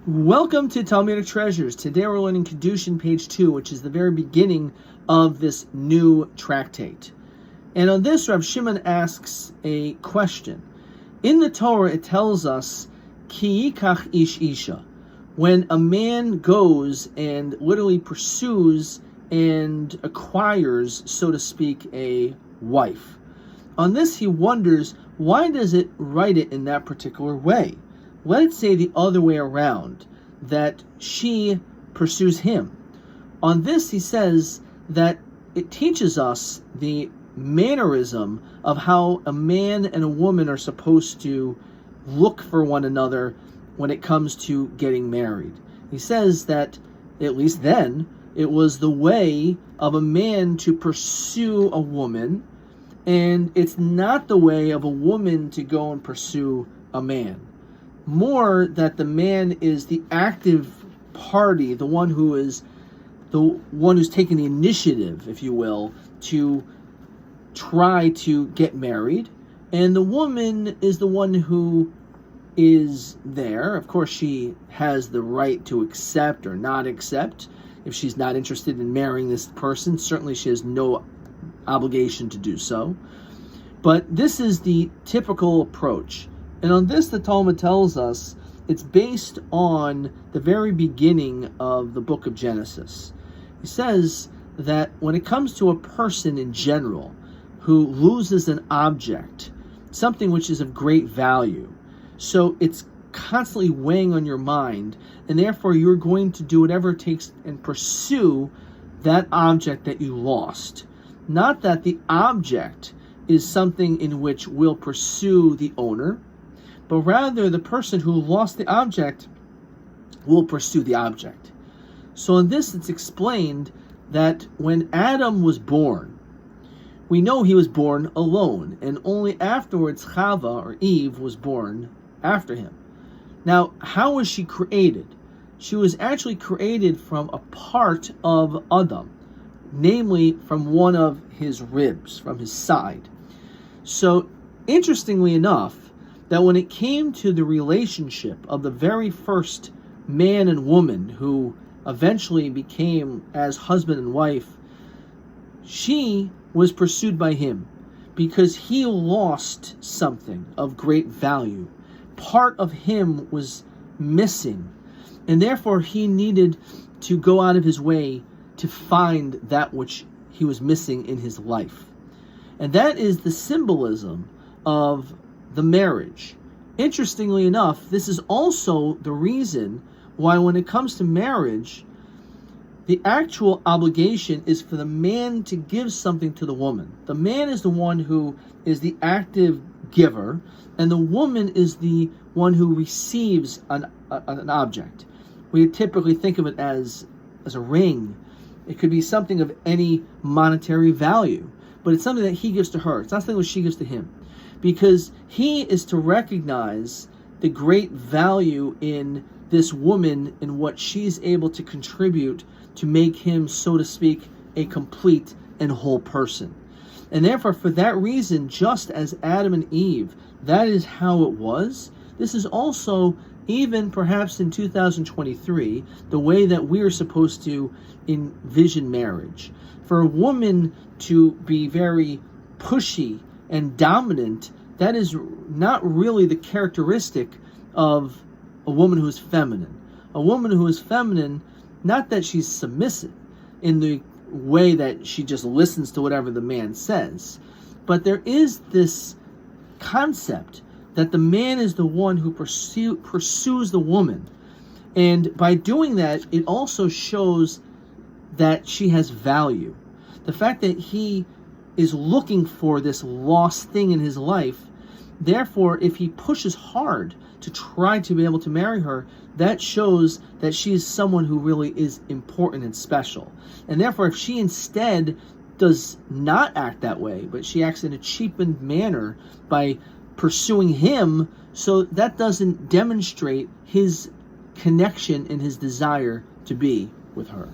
Welcome to Talmudic Treasures. Today we're learning Kiddushin, page 2, which is the very beginning of this new tractate. And on this, Rav Shimon asks a question. In the Torah, it tells us, Ki yikach ish isha, when a man goes and literally pursues and acquires, so to speak, a wife. On this, he wonders, why does it write it in that particular way? Let it say the other way around, that she pursues him. On this, he says that it teaches us the mannerism of how a man and a woman are supposed to look for one another when it comes to getting married. He says that, at least then, it was the way of a man to pursue a woman, and it's not the way of a woman to go and pursue a man. More that the man is the active party, the one who's taking the initiative, if you will, to try to get married, and the woman is the one who is there. Of course, she has the right to accept or not accept. If she's not interested in marrying this person, certainly she has no obligation to do so. But this is the typical approach. And on this, the Talmud tells us it's based on the very beginning of the book of Genesis. He says that when it comes to a person in general who loses an object, something which is of great value, so it's constantly weighing on your mind, and therefore you're going to do whatever it takes and pursue that object that you lost. Not that the object is something in which will pursue the owner, but rather the person who lost the object will pursue the object. So in this, it's explained that when Adam was born, we know he was born alone, and only afterwards Chava, or Eve, was born after him. Now, how was she created? She was actually created from a part of Adam, namely from one of his ribs, from his side. So, interestingly enough, that when it came to the relationship of the very first man and woman who eventually became as husband and wife, she was pursued by him because he lost something of great value. Part of him was missing, and therefore he needed to go out of his way to find that which he was missing in his life. And that is the symbolism of the marriage. Interestingly enough, this is also the reason why when it comes to marriage, the actual obligation is for the man to give something to the woman. The man is the one who is the active giver, and the woman is the one who receives an object. We typically think of it as a ring. It could be something of any monetary value, but it's something that he gives to her. It's not something that she gives to him, because he is to recognize the great value in this woman and what she's able to contribute to make him, so to speak, a complete and whole person. And therefore, for that reason, just as Adam and Eve, that is how it was. This is also, even perhaps in 2023, the way that we are supposed to envision marriage. For a woman to be very pushy and dominant, that is not really the characteristic of a woman who is feminine. A woman who is feminine, not that she's submissive in the way that she just listens to whatever the man says, but there is this concept that the man is the one who pursues the woman. And by doing that, it also shows that she has value. The fact that he is looking for this lost thing in his life, therefore, if he pushes hard to try to be able to marry her, that shows that she is someone who really is important and special. And therefore, if she instead does not act that way, but she acts in a cheapened manner by pursuing him, so that doesn't demonstrate his connection and his desire to be with her.